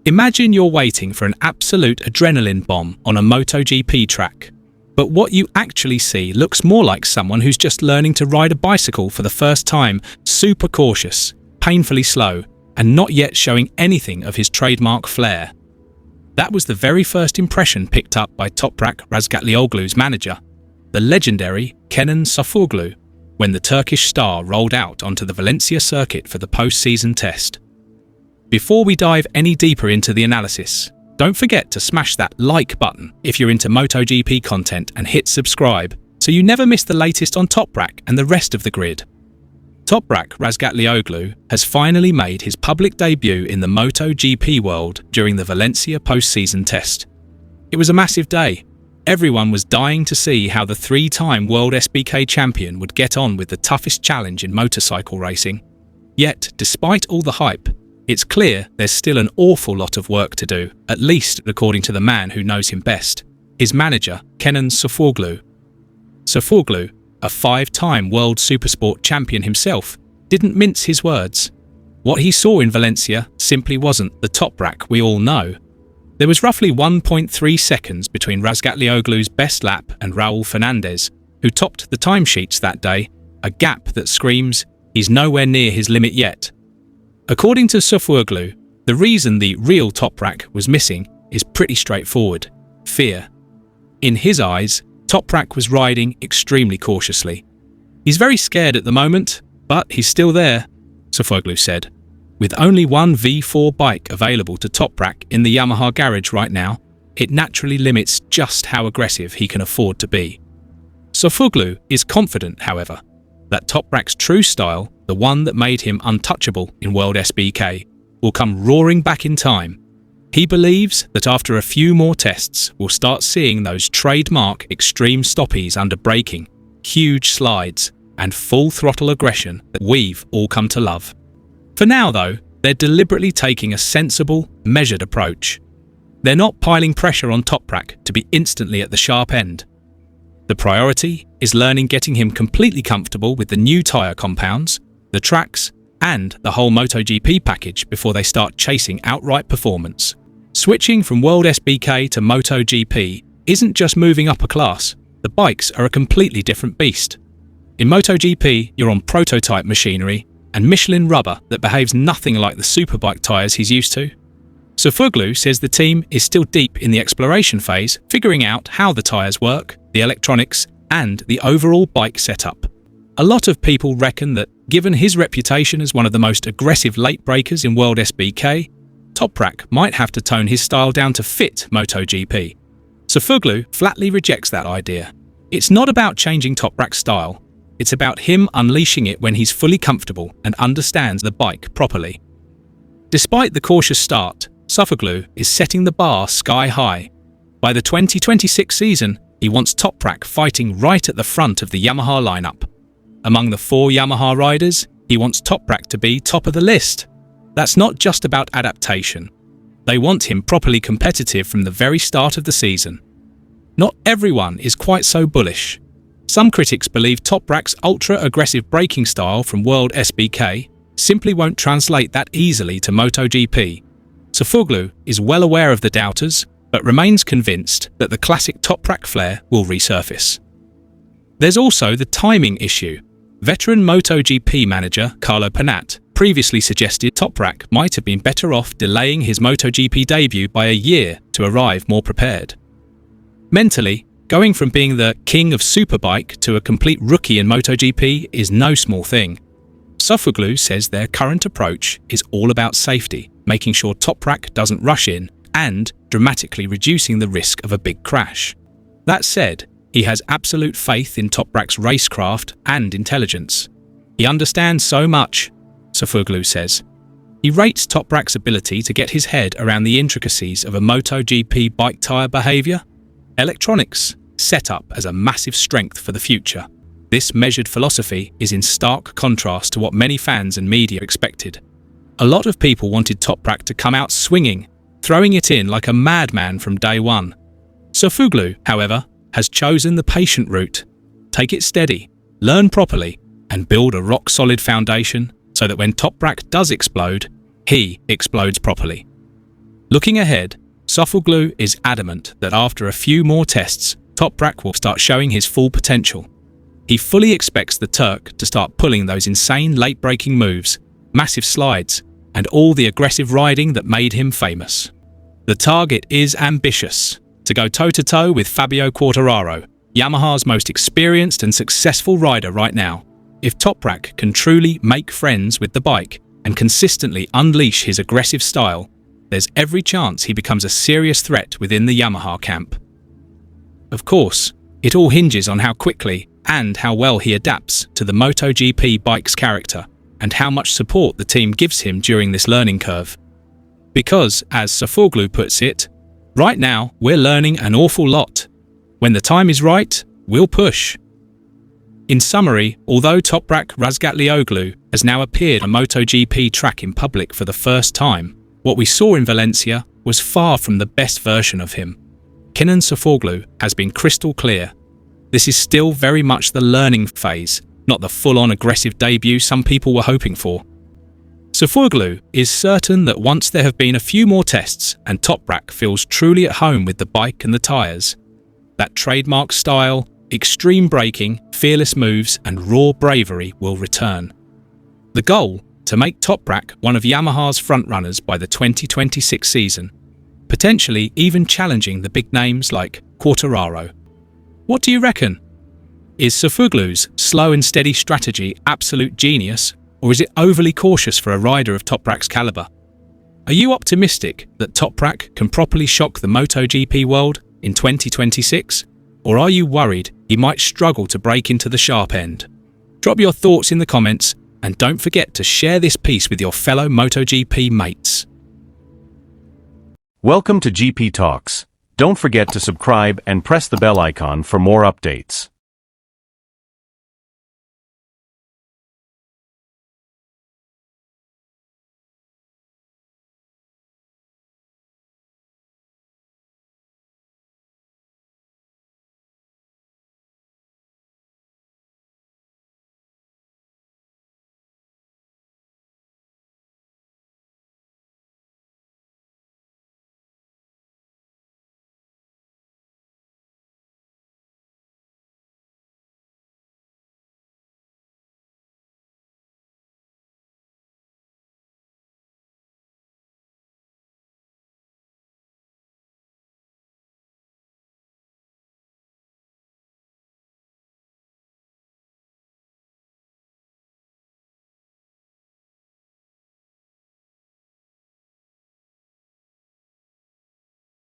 Imagine you're waiting for an absolute adrenaline bomb on a MotoGP track. But what you actually see looks more like someone who's just learning to ride a bicycle for the first time, super cautious, painfully slow, and not yet showing anything of his trademark flair. That was the very first impression picked up by Toprak Razgatlioglu's manager, the legendary Kenan Sofuoğlu, when the Turkish star rolled out onto the Valencia circuit for the post-season test. Before we dive any deeper into the analysis, don't forget to smash that like button if you're into MotoGP content and hit subscribe so you never miss the latest on Toprak and the rest of the grid. Toprak Razgatlioglu has finally made his public debut in the MotoGP world during the Valencia post-season test. It was a massive day. Everyone was dying to see how the three-time WorldSBK champion would get on with the toughest challenge in motorcycle racing. Yet, despite all the hype, it's clear there's still an awful lot of work to do, at least according to the man who knows him best, his manager, Kenan Sofuoğlu. Sofuoğlu, a five-time World Supersport champion himself, didn't mince his words. What he saw in Valencia simply wasn't the Toprak we all know. There was roughly 1.3 seconds between Razgatlioglu's best lap and Raul Fernandez, who topped the timesheets that day, a gap that screams he's nowhere near his limit yet. According to Sofuoğlu, the reason the real Toprak was missing is pretty straightforward: fear. In his eyes, Toprak was riding extremely cautiously. He's very scared at the moment, but he's still there, Sofuoğlu said. With only one V4 bike available to Toprak in the Yamaha garage right now, it naturally limits just how aggressive he can afford to be. Sofuoğlu is confident, however, that Toprak's true style, the one that made him untouchable in WorldSBK, will come roaring back in time. He believes that after a few more tests, we'll start seeing those trademark extreme stoppies under braking, huge slides, and full throttle aggression that we've all come to love. For now, though, they're deliberately taking a sensible, measured approach. They're not piling pressure on Toprak to be instantly at the sharp end. The priority is getting him completely comfortable with the new tyre compounds, the tracks, and the whole MotoGP package before they start chasing outright performance. Switching from WorldSBK to MotoGP isn't just moving up a class, the bikes are a completely different beast. In MotoGP, you're on prototype machinery and Michelin rubber that behaves nothing like the superbike tyres he's used to. Sofuoğlu says the team is still deep in the exploration phase, figuring out how the tyres work, the electronics, and the overall bike setup. A lot of people reckon that, given his reputation as one of the most aggressive late breakers in WorldSBK, Toprak might have to tone his style down to fit MotoGP. Sofuoğlu flatly rejects that idea. It's not about changing Toprak's style, it's about him unleashing it when he's fully comfortable and understands the bike properly. Despite the cautious start, Sofuoğlu is setting the bar sky high. By the 2026 season, he wants Toprak fighting right at the front of the Yamaha lineup. Among the 4 Yamaha riders, he wants Toprak to be top of the list. That's not just about adaptation. They want him properly competitive from the very start of the season. Not everyone is quite so bullish. Some critics believe Toprak's ultra-aggressive braking style from WorldSBK simply won't translate that easily to MotoGP. Sofuoğlu is well aware of the doubters, but remains convinced that the classic Toprak flair will resurface. There's also the timing issue. Veteran MotoGP manager Carlo Panat previously suggested Toprak might have been better off delaying his MotoGP debut by a year to arrive more prepared. Mentally, going from being the king of superbike to a complete rookie in MotoGP is no small thing. Sofuoğlu says their current approach is all about safety, making sure Toprak doesn't rush in and dramatically reducing the risk of a big crash. That said, he has absolute faith in Toprak's racecraft and intelligence. He understands so much, Sofuoğlu says. He rates Toprak's ability to get his head around the intricacies of a MotoGP bike tyre behaviour, electronics, set up as a massive strength for the future. This measured philosophy is in stark contrast to what many fans and media expected. A lot of people wanted Toprak to come out swinging, throwing it in like a madman from day one. Sofuoğlu, however, has chosen the patient route. Take it steady, learn properly, and build a rock-solid foundation so that when Toprak does explode, he explodes properly. Looking ahead, Sofuoğlu is adamant that after a few more tests, Toprak will start showing his full potential. He fully expects the Turk to start pulling those insane late-braking moves, massive slides, and all the aggressive riding that made him famous. The target is ambitious, to go toe-to-toe with Fabio Quartararo, Yamaha's most experienced and successful rider right now. If Toprak can truly make friends with the bike and consistently unleash his aggressive style, there's every chance he becomes a serious threat within the Yamaha camp. Of course, it all hinges on how quickly and how well he adapts to the MotoGP bike's character and how much support the team gives him during this learning curve. Because, as Sofuoğlu puts it, right now we're learning an awful lot. When the time is right, we'll push. In summary, although Toprak Razgatlioglu has now appeared on a MotoGP track in public for the first time, what we saw in Valencia was far from the best version of him. Kenan Sofuoğlu has been crystal clear. This is still very much the learning phase, not the full-on aggressive debut some people were hoping for. Sofuoğlu is certain that once there have been a few more tests and Toprak feels truly at home with the bike and the tyres, that trademark style, extreme braking, fearless moves and raw bravery will return. The goal? To make Toprak one of Yamaha's frontrunners by the 2026 season, potentially even challenging the big names like Quartararo. What do you reckon? Is Sofuoğlu's slow and steady strategy absolute genius, or is it overly cautious for a rider of Toprak's caliber? Are you optimistic that Toprak can properly shock the MotoGP world in 2026, or are you worried he might struggle to break into the sharp end? Drop your thoughts in the comments, and don't forget to share this piece with your fellow MotoGP mates. Welcome to GP Talks. Don't forget to subscribe and press the bell icon for more updates.